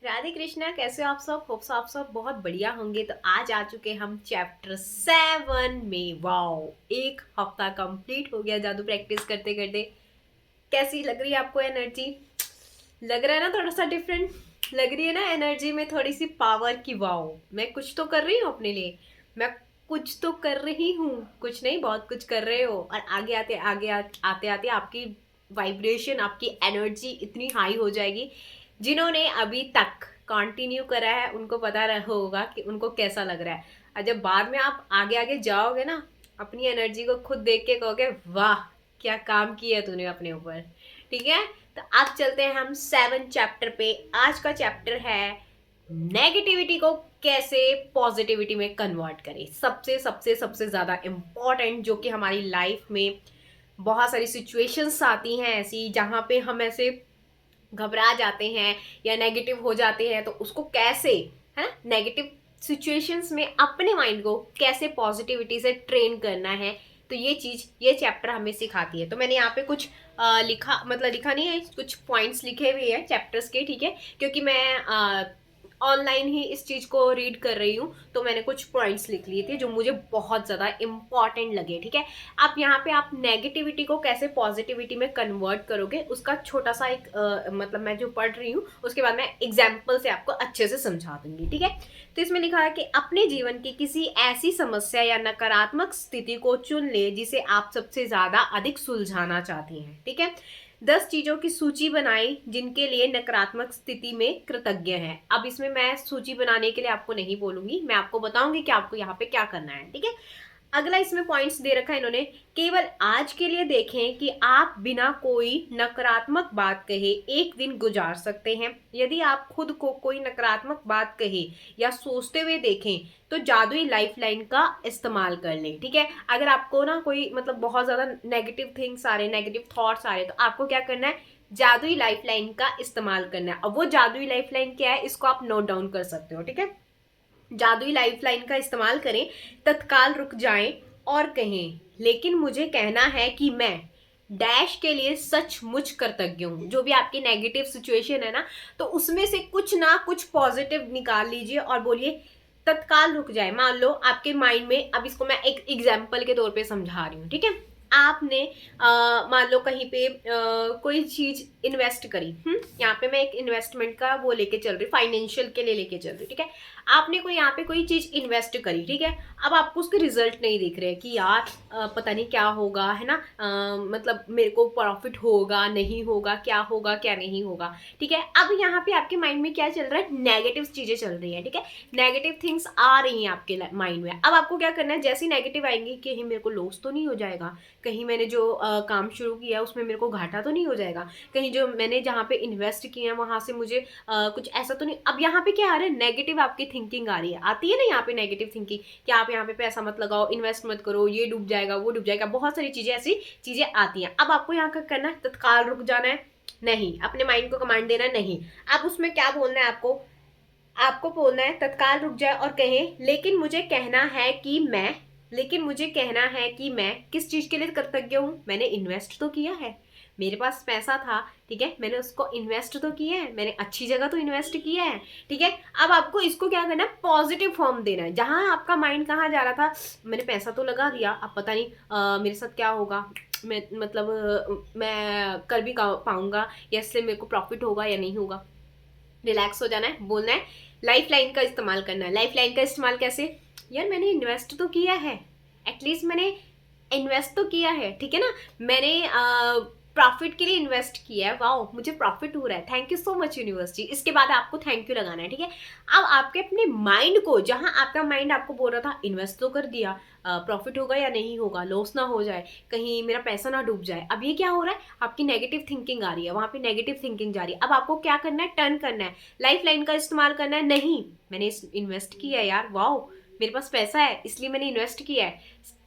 राधे कृष्णा, कैसे हो आप सब? होप्स आप सब बहुत बढ़िया होंगे। तो आज आ चुके हम चैप्टर 7 में। वाओ, एक हफ्ता कंप्लीट हो गया जादू प्रैक्टिस करते करते। कैसी लग रही है आपको एनर्जी? लग रहा है ना थोड़ा सा डिफरेंट? लग रही है ना एनर्जी में थोड़ी सी पावर की? वाओ, मैं कुछ तो कर रही हूँ अपने लिए। मैं कुछ तो कर रही हूँ। कुछ नहीं, बहुत कुछ कर रहे हो। और आते आते आपकी वाइब्रेशन, आपकी एनर्जी इतनी हाई हो जाएगी। जिन्होंने अभी तक कंटिन्यू करा है उनको पता होगा कि उनको कैसा लग रहा है। और जब बाद में आप आगे आगे जाओगे ना, अपनी एनर्जी को खुद देख के कहोगे वाह, क्या काम किया तूने अपने ऊपर। ठीक है, तो आज चलते हैं हम 7 चैप्टर पे। आज का चैप्टर है नेगेटिविटी को कैसे पॉजिटिविटी में कन्वर्ट करें। सबसे सबसे सबसे ज्यादा इम्पोर्टेंट, जो कि हमारी लाइफ में बहुत सारी सिचुएशंस आती हैं ऐसी, जहां पे हम ऐसे घबरा जाते हैं या नेगेटिव हो जाते हैं। तो उसको कैसे, है ना, नेगेटिव सिचुएशंस में अपने माइंड को कैसे पॉजिटिविटी से ट्रेन करना है, तो ये चीज, ये चैप्टर हमें सिखाती है। तो मैंने यहाँ पे कुछ लिखा नहीं है, कुछ पॉइंट्स लिखे हुए हैं चैप्टर्स के। ठीक है, क्योंकि मैं ऑनलाइन ही इस चीज को रीड कर रही हूँ, तो मैंने कुछ पॉइंट्स लिख लिए थे जो मुझे बहुत ज्यादा इंपॉर्टेंट लगे। ठीक है, आप यहाँ पे आप नेगेटिविटी को कैसे पॉजिटिविटी में कन्वर्ट करोगे, उसका छोटा सा एक मतलब मैं जो पढ़ रही हूँ उसके बाद मैं एग्जाम्पल से आपको अच्छे से समझा दूंगी। ठीक है, तो इसमें लिखा है कि अपने जीवन की किसी ऐसी समस्या या नकारात्मक स्थिति को चुन ले जिसे आप सबसे ज्यादा अधिक सुलझाना चाहते हैं। ठीक है, 10 चीजों की सूची बनाई जिनके लिए नकारात्मक स्थिति में कृतज्ञ है। अब इसमें मैं सूची बनाने के लिए आपको नहीं बोलूंगी, मैं आपको बताऊंगी कि आपको यहाँ पे क्या करना है। ठीक है, अगला इसमें पॉइंट्स दे रखा है इन्होंने। केवल आज के लिए देखें कि आप बिना कोई नकारात्मक बात कहे एक दिन गुजार सकते हैं। यदि आप खुद को कोई नकारात्मक बात कहे या सोचते हुए देखें तो जादुई लाइफलाइन का इस्तेमाल कर लें। ठीक है, अगर आपको ना कोई मतलब बहुत ज्यादा नेगेटिव थिंग्स आ रहे, नेगेटिव थॉट्स आ रहे, तो आपको क्या करना है, जादुई लाइफलाइन का इस्तेमाल करना है। अब वो जादुई लाइफलाइन क्या है, इसको आप नोट डाउन कर सकते हो। ठीक है, जादुई लाइफलाइन का इस्तेमाल करें। तत्काल रुक जाएं और कहें, लेकिन मुझे कहना है कि मैं डैश के लिए सचमुच कृतज्ञ हूं। जो भी आपकी नेगेटिव सिचुएशन है ना, तो उसमें से कुछ ना कुछ पॉजिटिव निकाल लीजिए और बोलिए तत्काल रुक जाए। मान लो आपके माइंड में, अब इसको मैं एक एग्जाम्पल के तौर पे समझा रही हूँ। ठीक है, आपने मान लो कहीं पे कोई चीज इन्वेस्ट करी। यहाँ पे मैं एक इन्वेस्टमेंट का वो लेके चल रही, फाइनेंशियल के लिए लेके चल रही। ठीक है, आपने कोई यहाँ पे कोई चीज इन्वेस्ट करी। ठीक है, अब आपको उसके रिजल्ट नहीं दिख रहे कि यार पता नहीं क्या होगा, है ना, मतलब मेरे को प्रॉफिट होगा नहीं होगा, क्या होगा क्या नहीं होगा। ठीक है, अब यहाँ पे आपके माइंड में क्या चल रहा है, नेगेटिव चीजें चल रही है। ठीक है, नेगेटिव थिंग्स आ रही हैं आपके माइंड में। अब आपको क्या करना है, जैसी नेगेटिव आएंगी, कहीं मेरे को लॉस तो नहीं हो जाएगा, कहीं मैंने जो काम शुरू किया उसमें मेरे को घाटा तो नहीं हो जाएगा, कहीं जो मैंने जहाँ पे इन्वेस्ट किया है वहां से मुझे कुछ ऐसा तो नहीं। अब यहाँ पे क्या आ रहा है, नेगेटिव आपकी थिंकिंग आ रही है, आती है ना यहाँ पे नेगेटिव थिंकिंग कि आप यहाँ पे पैसा मत लगाओ, इन्वेस्ट मत करो, ये डूब जाएगा वो डूब जाएगा, बहुत सारी चीजें ऐसी चीजें आती हैं। अब आपको यहाँ का करना है, तत्काल रुक जाना है, नहीं, अपने माइंड को कमांड देना नहीं। अब उसमें क्या बोलना है आपको, आपको बोलना है तत्काल रुक जाए और कहे, लेकिन मुझे कहना है कि मैं किस चीज के लिए कृतज्ञ हूं। मैंने इन्वेस्ट तो किया है, मेरे पास पैसा था। ठीक है, मैंने उसको इन्वेस्ट तो किया है, मैंने अच्छी जगह तो इन्वेस्ट किया है। ठीक है, अब आपको इसको क्या करना है, पॉजिटिव फॉर्म देना है। जहां आपका माइंड कहाँ जा रहा था, मैंने पैसा तो लगा दिया, अब पता नहीं मेरे साथ क्या होगा, मैं मतलब मैं कर भी पाऊंगा या इससे मेरे को प्रॉफिट होगा या नहीं होगा। रिलैक्स हो जाना है, बोलना है, लाइफ लाइन का इस्तेमाल करना है। लाइफ लाइन का इस्तेमाल कैसे, यार मैंने इन्वेस्ट तो किया है, एटलीस्ट मैंने इन्वेस्ट तो किया है। ठीक है ना, मैंने प्रॉफिट के लिए इन्वेस्ट किया है, वाओ मुझे प्रॉफिट हो रहा है, thank you so much university. इसके बाद आपको थैंक यू लगाना है। ठीक है, अब आपके अपने माइंड को, जहां आपका माइंड आपको बोल रहा था इन्वेस्ट तो कर दिया, प्रॉफिट होगा या नहीं होगा, लॉस ना हो जाए, कहीं मेरा पैसा ना डूब जाए, अब ये क्या हो रहा है, आपकी नेगेटिव थिंकिंग आ रही है, वहां पे नेगेटिव थिंकिंग जा रही है। अब आपको क्या करना है, टर्न करना है, लाइफ लाइन का इस्तेमाल करना है। नहीं, मैंने इन्वेस्ट किया है यार, वाओ मेरे पास पैसा है इसलिए मैंने इन्वेस्ट किया है।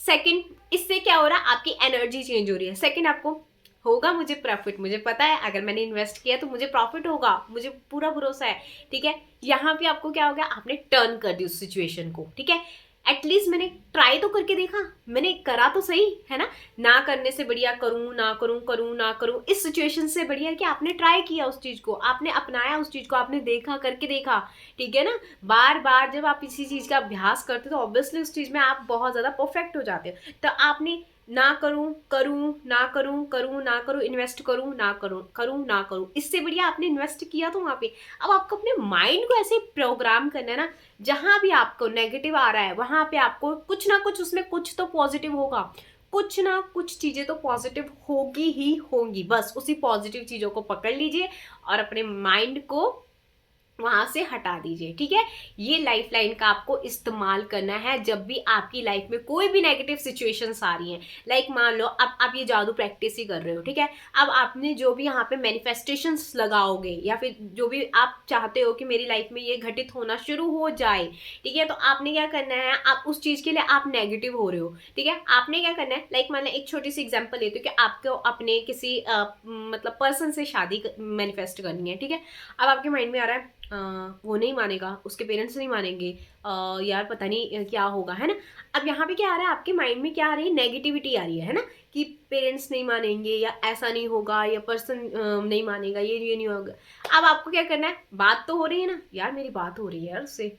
सेकंड, इससे क्या हो रहा है, आपकी एनर्जी चेंज हो रही है। सेकंड, आपको होगा मुझे प्रॉफिट, मुझे पता है अगर मैंने इन्वेस्ट किया तो मुझे प्रॉफिट होगा, मुझे पूरा भरोसा है। ठीक है, यहाँ पे आपको क्या हो गया, आपने टर्न कर दी उस सिचुएशन को। ठीक है, एटलीस्ट मैंने ट्राई तो करके देखा, मैंने करा तो सही है ना करने से बढ़िया करूं ना करूं, करूं ना करूं, इस सिचुएशन से बढ़िया है कि आपने ट्राई किया उस चीज को, आपने अपनाया उस चीज को, आपने देखा, करके देखा। ठीक है ना, बार बार जब आप किसी चीज का अभ्यास करते हो तो ऑब्वियसली उस चीज में आप बहुत ज्यादा परफेक्ट हो जाते हो। तो आपने ना करूं करूं ना करूं, करूं ना करूं, इन्वेस्ट करूं ना करूं, करूं ना करूं, इससे बढ़िया आपने इन्वेस्ट किया तो वहां पे। अब आपको अपने माइंड को ऐसे प्रोग्राम करना है ना, जहां भी आपको नेगेटिव आ रहा है वहां पे आपको कुछ ना कुछ, उसमें कुछ तो पॉजिटिव होगा, कुछ ना कुछ चीजें तो पॉजिटिव होगी ही होंगी। बस उसी पॉजिटिव चीजों को पकड़ लीजिए और अपने माइंड को वहां से हटा दीजिए। ठीक है, ये लाइफ लाइन का आपको इस्तेमाल करना है जब भी आपकी लाइफ में कोई भी नेगेटिव सिचुएशंस आ रही हैं। लाइक मान लो अब आप ये जादू प्रैक्टिस ही कर रहे हो, ठीक है, अब आपने जो भी यहाँ पे मैनिफेस्टेशंस लगाओगे या फिर जो भी आप चाहते हो कि मेरी लाइफ में ये घटित होना शुरू हो जाए, ठीक है, तो आपने क्या करना है, आप उस चीज के लिए आप नेगेटिव हो रहे हो, ठीक है, आपने क्या करना है, लाइक मैंने एक छोटी सी एग्जाम्पल लेती हूँ कि आपको अपने किसी मतलब पर्सन से शादी मैनिफेस्ट करनी है। ठीक है, अब आपके माइंड में आ रहा है वो नहीं मानेगा, उसके पेरेंट्स नहीं मानेंगे, यार पता नहीं क्या होगा, है ना। अब यहाँ पे क्या आ रहा है, आपके माइंड में क्या आ रही है, नेगेटिविटी आ रही है ना, कि पेरेंट्स नहीं मानेंगे या ऐसा नहीं होगा या पर्सन नहीं मानेगा, ये नहीं होगा। अब आपको क्या करना है, बात तो हो रही है ना, यार मेरी बात हो रही है यार उससे,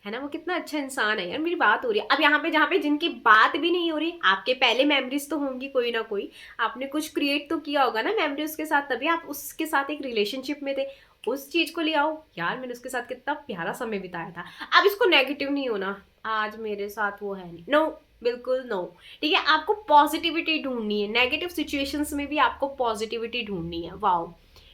है ना, वो कितना अच्छा इंसान है यार, मेरी बात हो रही है। अब यहाँ पे जहाँ पे जिनकी बात भी नहीं हो रही, आपके पहले मेमोरीज तो होंगी कोई ना कोई, आपने कुछ क्रिएट तो किया होगा ना मेमोरी उसके साथ, तभी आप उसके साथ एक रिलेशनशिप में थे। उस चीज को ले आओ, यार मैंने उसके साथ कितना प्यारा समय बिताया था। अब इसको नेगेटिव नहीं होना, आज मेरे साथ वो है नहीं, नो, बिल्कुल नो। ठीक है, आपको पॉजिटिविटी ढूंढनी है, नेगेटिव सिचुएशंस में भी आपको पॉजिटिविटी ढूंढनी है। वाओ,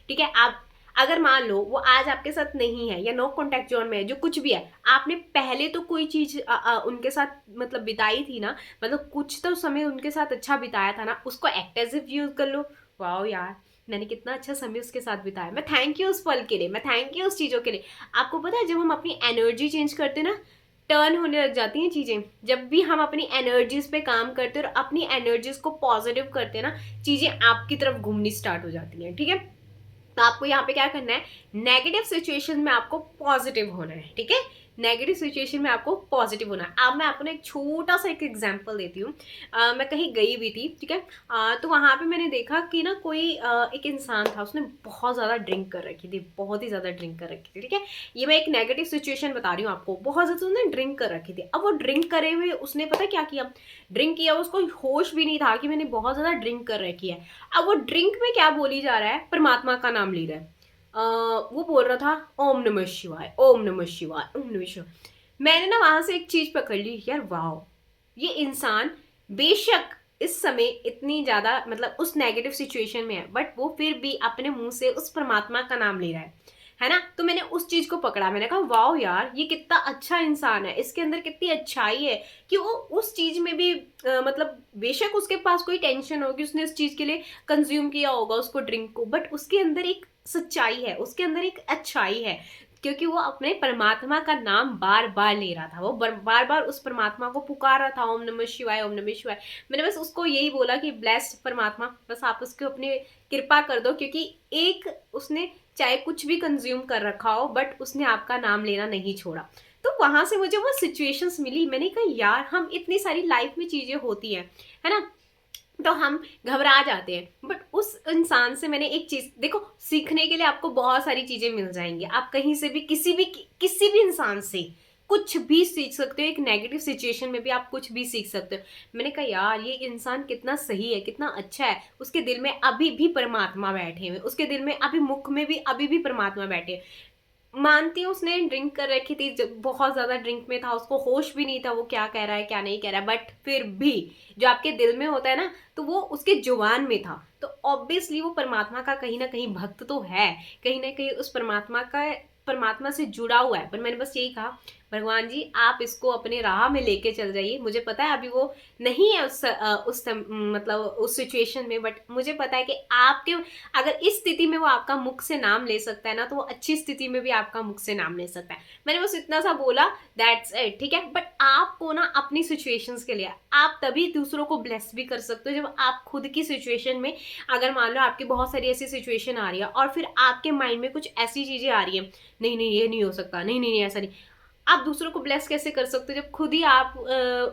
ठीक है। आप अगर मान लो वो आज आपके साथ नहीं है या नो कॉन्टेक्ट जोन में है, जो कुछ भी है, आपने पहले तो कोई चीज उनके साथ मतलब बिताई थी ना, मतलब कुछ तो समय उनके साथ अच्छा बिताया था ना, उसको एक्ट एज इफ यूज कर लो। वाओ यार, मैंने कितना अच्छा समय उसके साथ बिताया, मैं थैंक यू उस पल के लिए, मैं थैंक यू उस चीजों के लिए। आपको पता है जब हम अपनी एनर्जी चेंज करते ना, टर्न होने लग जाती हैं चीजें। जब भी हम अपनी एनर्जीज पे काम करते हैं और अपनी एनर्जीज को पॉजिटिव करते हैं ना, चीजें आपकी तरफ घूमनी स्टार्ट हो जाती हैं। ठीक है, तो आपको यहाँ पे क्या करना है, नेगेटिव सिचुएशन में आपको पॉजिटिव होना है। ठीक है, नेगेटिव सिचुएशन में आपको पॉजिटिव होना है। अब मैं आपको एक छोटा सा एक एग्जांपल देती हूँ। मैं कहीं गई हुई थी, ठीक है, तो वहां पे मैंने देखा कि ना कोई एक इंसान था, उसने बहुत ज़्यादा ड्रिंक कर रखी थी, बहुत ही ज़्यादा ड्रिंक कर रखी थी। ठीक है, ये मैं एक नेगेटिव सिचुएशन बता रही हूँ आपको, बहुत ज़्यादा उसने ड्रिंक कर रखी थी। अब वो ड्रिंक करे हुए उसने पता क्या किया, ड्रिंक किया, उसको होश भी नहीं था कि मैंने बहुत ज़्यादा ड्रिंक कर रखी है। अब वो ड्रिंक में क्या बोली जा रहा है, परमात्मा का नाम ले रहा है। वो बोल रहा था ओम नमः शिवाय, ओम नमः शिवाय, ओम नमः शिवाय। मैंने ना वहां से एक चीज पकड़ ली, यार वाह, ये इंसान बेशक इस समय इतनी ज्यादा मतलब उस नेगेटिव सिचुएशन में है, बट वो फिर भी अपने मुंह से उस परमात्मा का नाम ले रहा है ना। तो मैंने उस चीज को पकड़ा, मैंने कहा वाह यार, ये कितना अच्छा इंसान है, इसके अंदर कितनी अच्छाई है कि वो उस चीज में भी मतलब बेशक उसके पास कोई टेंशन होगी, उसने उस चीज के लिए कंज्यूम किया होगा उसको ड्रिंक को, बट उसके अंदर एक सच्चाई है, उसके अंदर एक अच्छाई है, क्योंकि वो अपने परमात्मा का नाम बार बार ले रहा था, वो बार बार उस परमात्मा को पुकार रहा था, ओम नमः शिवाय, ओम नमः शिवाय। मैंने बस उसको यही बोला कि ब्लेस्ड परमात्मा, बस आप उसको अपने कृपा कर दो, क्योंकि एक उसने चाहे कुछ भी कंज्यूम कर रखा हो, बट उसने आपका नाम लेना नहीं छोड़ा। तो वहां से मुझे वो सिचुएशंस मिली, मैंने कहा यार हम इतनी सारी लाइफ में चीजें होती हैं, है ना, तो हम घबरा जाते हैं, बट उस इंसान से मैंने एक चीज देखो, सीखने के लिए आपको बहुत सारी चीजें मिल जाएंगी, आप कहीं से भी किसी भी इंसान से कुछ भी सीख सकते हो, एक नेगेटिव सिचुएशन में भी आप कुछ भी सीख सकते हो। मैंने कहा यार ये इंसान कितना सही है, कितना अच्छा है, उसके दिल में अभी भी परमात्मा बैठे हुए, उसके दिल में अभी मुख में भी अभी भी परमात्मा बैठे। मानती हूँ उसने ड्रिंक कर रखी थी, जब बहुत ज्यादा ड्रिंक में था, उसको होश भी नहीं था वो क्या कह रहा है क्या नहीं कह रहा है, बट फिर भी जो आपके दिल में होता है ना, तो वो उसके जुबान में था, तो ऑब्वियसली वो परमात्मा का कहीं ना कहीं भक्त तो है, कहीं ना कहीं उस परमात्मा से जुड़ा हुआ है। पर मैंने बस यही कहा, भगवान जी आप इसको अपने राह में लेके चल जाइए, मुझे पता है अभी वो नहीं है मतलब उस सिचुएशन में, बट मुझे पता है कि आपके अगर इस स्थिति में वो आपका मुख से नाम ले सकता है ना, तो वो अच्छी स्थिति में भी आपका मुख से नाम ले सकता है। मैंने बस इतना सा बोला, दैट्स इट। ठीक है, बट आपको ना अपनी सिचुएशंस के लिए आप तभी दूसरों को ब्लेस भी कर सकते हो जब आप खुद की सिचुएशन में, अगर मान लो आपकी बहुत सारी ऐसी सिचुएशन आ रही है और फिर आपके माइंड में कुछ ऐसी चीजें आ रही है, नहीं नहीं ये नहीं हो सकता, नहीं नहीं नहीं ऐसा नहीं, आप दूसरों को ब्लेस कैसे कर सकते हो जब खुद ही आप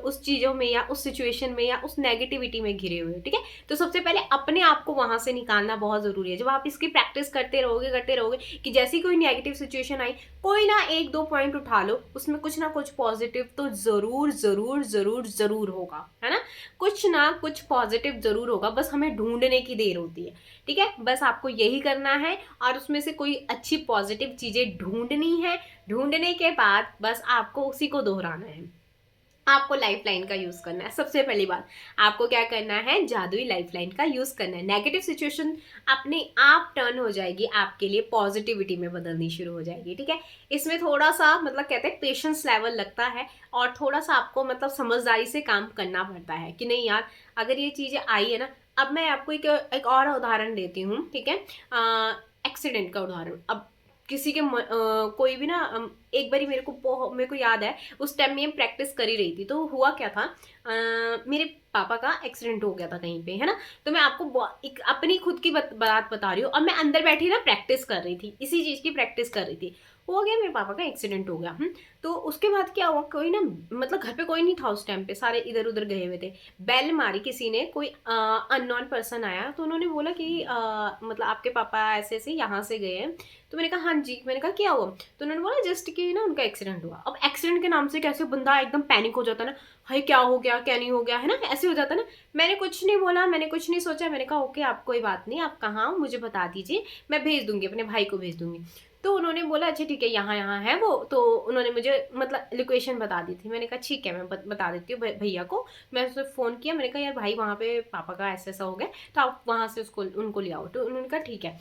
उस चीज़ों में या उस सिचुएशन में या उस नेगेटिविटी में घिरे हुए हो, ठीक है। तो सबसे पहले अपने आप को वहां से निकालना बहुत ज़रूरी है। जब आप इसकी प्रैक्टिस करते रहोगे कि जैसी कोई नेगेटिव सिचुएशन आई, कोई ना एक दो पॉइंट उठा लो, उसमें कुछ ना कुछ पॉजिटिव तो ज़रूर ज़रूर ज़रूर ज़रूर होगा, है ना। कुछ ना कुछ पॉजिटिव ज़रूर होगा, बस हमें ढूंढने की देर होती है, ठीक है। बस आपको यही करना है और उसमें से कोई अच्छी पॉजिटिव चीज़ें ढूंढनी है। ढूंढने के बाद बस आपको उसी को दोहराना है। आपको लाइफ लाइन का यूज करना है। सबसे पहली बात आपको क्या करना है, जादुई लाइफ लाइन का यूज करना है। नेगेटिव सिचुएशन अपने आप टर्न हो जाएगी, आपके लिए पॉजिटिविटी में बदलनी शुरू हो जाएगी, ठीक है। इसमें थोड़ा सा मतलब कहते हैं पेशेंस लेवल लगता है और थोड़ा सा आपको मतलब समझदारी से काम करना पड़ता है कि नहीं यार, अगर ये चीजें आई है ना। अब मैं आपको एक और उदाहरण देती हूँ, ठीक है। एक्सीडेंट का उदाहरण। अब किसी के कोई भी ना एक बारी मेरे को याद है, उस टाइम में प्रैक्टिस कर ही रही थी, तो हुआ क्या था, मेरे पापा का एक्सीडेंट हो गया था कहीं पे, है ना। तो मैं आपको एक अपनी खुद की बात बता रही हूँ और मैं अंदर बैठी ना प्रैक्टिस कर रही थी, इसी चीज़ की प्रैक्टिस कर रही थी। हो गया, मेरे पापा का एक्सीडेंट हो गया। तो उसके बाद क्या हुआ, कोई ना मतलब घर पे कोई नहीं था उस टाइम पे, सारे इधर उधर गए हुए थे। बेल मारी किसी ने, कोई अननोन पर्सन आया, तो उन्होंने बोला कि मतलब आपके पापा ऐसे ऐसे यहाँ से गए हैं। तो मैंने कहा हाँ जी। मैंने कहा क्या हुआ, तो उन्होंने बोला जस्ट कि ना उनका एक्सीडेंट हुआ। अब एक्सीडेंट के नाम से कैसे बंदा एकदम पैनिक हो जाता है ना, हाय क्या हो गया क्या नहीं हो गया, है ना, ऐसे हो जाता है ना। मैंने कुछ नहीं बोला, मैंने कुछ नहीं सोचा, मैंने कहा ओके आप कोई बात नहीं, आप कहाँ हो मुझे बता दीजिए, मैं भेज दूंगी, अपने भाई को भेज दूंगी। तो उन्होंने बोला अच्छा ठीक है, यहाँ यहाँ है वो। तो उन्होंने मुझे मतलब लोकेशन बता दी थी। मैंने कहा ठीक है, मैं बता देती हूँ भैया को। मैं उससे फ़ोन किया, मैंने कहा यार भाई वहाँ पे पापा का ऐसा ऐसा हो गया, तो आप वहाँ से उसको उनको ले आओ। तो उन्होंने कहा ठीक है।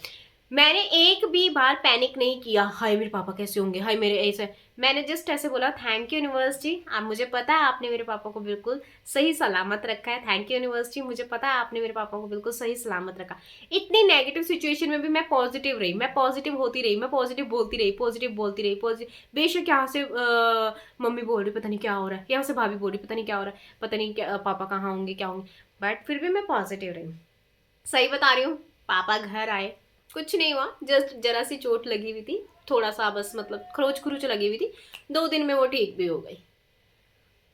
मैंने एक भी बार पैनिक नहीं किया, हाय मेरे पापा कैसे होंगे, हाय मेरे ऐसे। मैंने जस्ट ऐसे बोला थैंक यू यूनिवर्सिटी, आप मुझे पता है आपने मेरे पापा को बिल्कुल सही सलामत रखा है। थैंक यू यूनिवर्सिटी, मुझे पता है आपने मेरे पापा को बिल्कुल सही सलामत रखा। इतनी नेगेटिव सिचुएशन में भी मैं पॉजिटिव रही, मैं पॉजिटिव होती रही, मैं पॉजिटिव बोलती रही, पॉजिटिव बोलती रही, पॉजिटिव। बेशक यहाँ से मम्मी बोल रही पता नहीं क्या हो रहा है, यहाँ से भाभी बोल रही पता नहीं क्या हो रहा है, पता नहीं क्या पापा कहाँ होंगे क्या होंगे, बट फिर भी मैं पॉजिटिव रही। सही बता रही हूँ। पापा घर आए, कुछ नहीं हुआ, जस्ट जरा सी चोट लगी हुई थी, थोड़ा सा बस मतलब खरोच खरोच लगी हुई थी। 2 दिन में वो ठीक भी हो गई।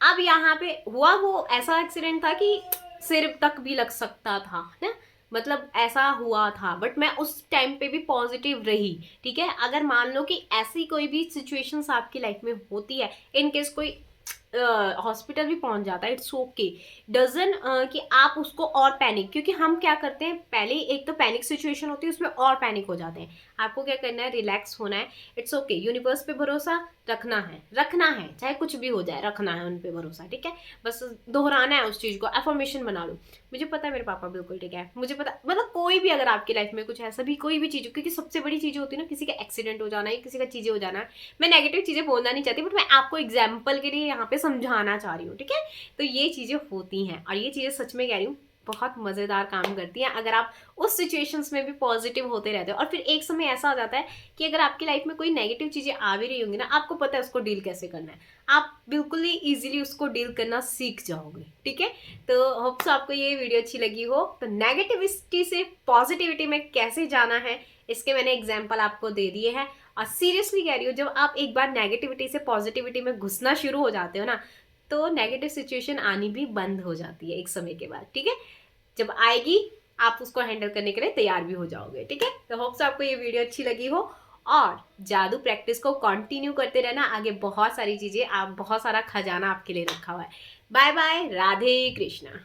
अब यहाँ पे हुआ वो ऐसा एक्सीडेंट था कि सिर तक भी लग सकता था ना, मतलब ऐसा हुआ था। बट मैं उस टाइम पे भी पॉजिटिव रही, ठीक है। अगर मान लो कि ऐसी कोई भी सिचुएशंस आपकी लाइफ में होती है, इन केस कोई हॉस्पिटल भी पहुंच जाता है, इट्स ओके। डजन कि आप उसको और पैनिक, क्योंकि हम क्या करते हैं पहले एक तो पैनिक सिचुएशन होती है, उसमें और पैनिक हो जाते हैं। आपको क्या करना है, रिलैक्स होना है। इट्स ओके, यूनिवर्स पे भरोसा रखना है, रखना है, चाहे कुछ भी हो जाए रखना है उन पे भरोसा, ठीक है। बस दोहराना है उस चीज को, एफर्मेशन बना लो। मुझे पता है मेरे पापा बिल्कुल ठीक है, मुझे पता, मतलब कोई भी अगर आपकी लाइफ में कुछ ऐसा भी कोई भी चीज हो, क्योंकि सबसे बड़ी चीज होती है ना किसी का एक्सीडेंट हो जाना या किसी का चीजें हो जाना। मैं नेगेटिव चीजें बोलना नहीं चाहती, बट मैं आपको एग्जाम्पल के लिए यहाँ पे समझाना चाह रही हूँ, ठीक है। तो ये चीजें होती हैं और ये चीजें सच में कह रही हूँ बहुत मजेदार काम करती हैं अगर आप उस सिचुएशंस में भी पॉजिटिव होते रहते हो। और फिर एक समय ऐसा हो जाता है कि अगर आपकी लाइफ में कोई नेगेटिव चीजें आ भी रही होंगी ना, आपको पता है उसको डील कैसे करना है, आप बिल्कुल ही इजीली उसको डील करना सीख जाओगे, ठीक है। तो होप्स आपको ये वीडियो अच्छी लगी हो। तो नेगेटिविटी से पॉजिटिविटी में कैसे जाना है, इसके मैंने एग्जाम्पल आपको दे दिए हैं। और सीरियसली कह रही हूँ, जब आप एक बार नेगेटिविटी से पॉजिटिविटी में घुसना शुरू हो जाते हो ना, तो नेगेटिव सिचुएशन आनी भी बंद हो जाती है एक समय के बाद, ठीक है। जब आएगी आप उसको हैंडल करने के लिए तैयार भी हो जाओगे, ठीक है। तो होप्स आपको ये वीडियो अच्छी लगी हो और जादू प्रैक्टिस को कंटिन्यू करते रहना। आगे बहुत सारी चीजें, आप बहुत सारा खजाना आपके लिए रखा हुआ है। Bye bye, Radhe Krishna.